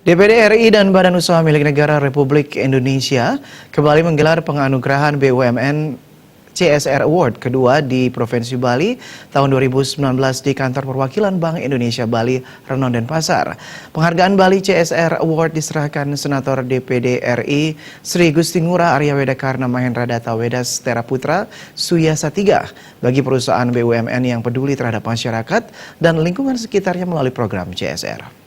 DPD RI dan Badan Usaha Milik Negara Republik Indonesia kembali menggelar penganugerahan BUMN CSR Award kedua di Provinsi Bali tahun 2019 di Kantor Perwakilan Bank Indonesia Bali, Renon Denpasar. Penghargaan Bali CSR Award diserahkan Senator DPD RI Sri Gusti Ngurah Arya Wedakarna Mahendra Data Wedas Teraputra Suyasa III bagi perusahaan BUMN yang peduli terhadap masyarakat dan lingkungan sekitarnya melalui program CSR.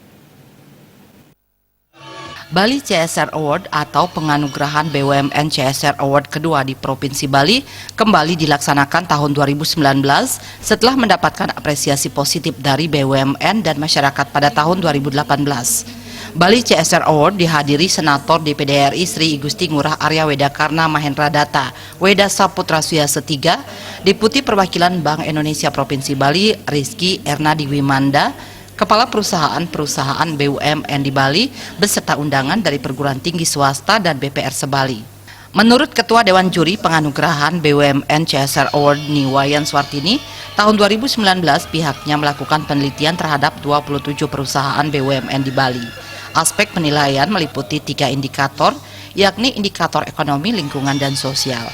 Bali CSR Award atau penganugerahan BUMN CSR Award kedua di Provinsi Bali kembali dilaksanakan tahun 2019 setelah mendapatkan apresiasi positif dari BUMN dan masyarakat pada tahun 2018. Bali CSR Award dihadiri Senator DPD RI Sri Gusti Ngurah Arya Wedakarna Mahendra Data Wedas Saputra Suyasa III, Deputi Perwakilan Bank Indonesia Provinsi Bali Rizky Ernadi Wimanda, Kepala Perusahaan BUMN di Bali beserta undangan dari perguruan tinggi swasta dan BPR Sebali. Menurut Ketua Dewan Juri Penganugerahan BUMN CSR Award Niwayan Swartini, tahun 2019 pihaknya melakukan penelitian terhadap 27 perusahaan BUMN di Bali. Aspek penilaian meliputi 3 indikator, yakni indikator ekonomi, lingkungan, dan sosial.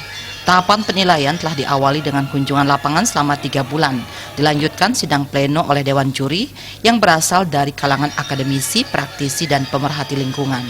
Tahapan penilaian telah diawali dengan kunjungan lapangan selama 3 bulan. Dilanjutkan sidang pleno oleh Dewan Juri yang berasal dari kalangan akademisi, praktisi, dan pemerhati lingkungan.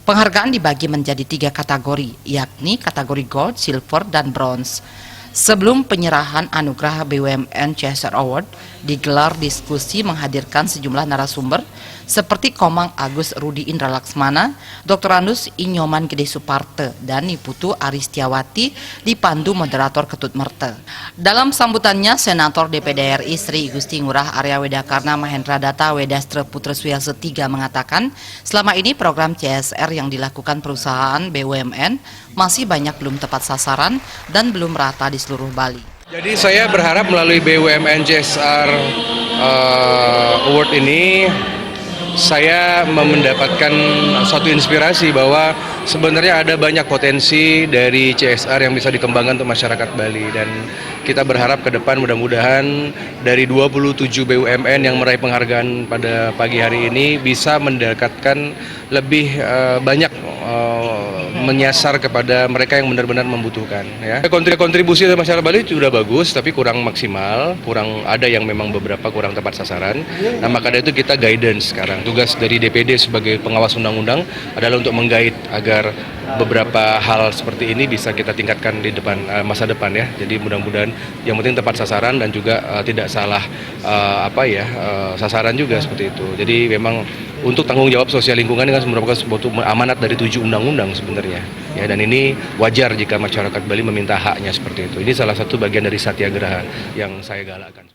Penghargaan dibagi menjadi 3 kategori, yakni kategori Gold, Silver, dan Bronze. Sebelum penyerahan anugerah BUMN CSR Award, digelar diskusi menghadirkan sejumlah narasumber seperti Komang Agus Rudi Indra Laksmana, Dr. Andus Inyoman Gede Suparte, dan Niputu Aristiawati dipandu moderator Ketut Merte. Dalam sambutannya, Senator DPD RI Sri Gusti Ngurah Arya Wedakarna Mahendra Data Wedas Teraputra Suyasa III mengatakan, selama ini program CSR yang dilakukan perusahaan BUMN masih banyak belum tepat sasaran dan belum rata di seluruh Bali. Jadi saya berharap melalui BUMN CSR Award ini saya mendapatkan suatu inspirasi bahwa sebenarnya ada banyak potensi dari CSR yang bisa dikembangkan untuk masyarakat Bali, dan kita berharap ke depan mudah-mudahan dari 27 BUMN yang meraih penghargaan pada pagi hari ini bisa mendekatkan lebih banyak menyasar kepada mereka yang benar-benar membutuhkan. Ya. Kontribusi dari masyarakat Bali sudah bagus, tapi kurang maksimal, kurang ada yang memang beberapa kurang tepat sasaran. Nah, maka dari itu kita guidance sekarang. Tugas dari DPD sebagai pengawas undang-undang adalah untuk mengguide agar beberapa hal seperti ini bisa kita tingkatkan di depan masa depan ya. Jadi mudah-mudahan yang penting tepat sasaran dan juga tidak salah sasaran juga seperti itu. Jadi memang untuk tanggung jawab sosial lingkungan dengan merupakan sebuah amanat dari 7 undang-undang sebenarnya. Ya, dan ini wajar jika masyarakat Bali meminta haknya seperti itu. Ini salah satu bagian dari Satyagraha yang saya galakkan.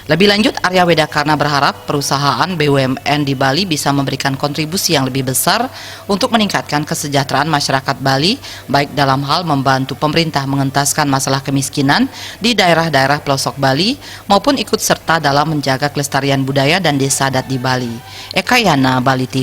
Lebih lanjut, Arya Wedakarna berharap perusahaan BUMN di Bali bisa memberikan kontribusi yang lebih besar untuk meningkatkan kesejahteraan masyarakat Bali, baik dalam hal membantu pemerintah mengentaskan masalah kemiskinan di daerah-daerah pelosok Bali, maupun ikut serta dalam menjaga kelestarian budaya dan desa adat di Bali. Eka Yana, Bali TV.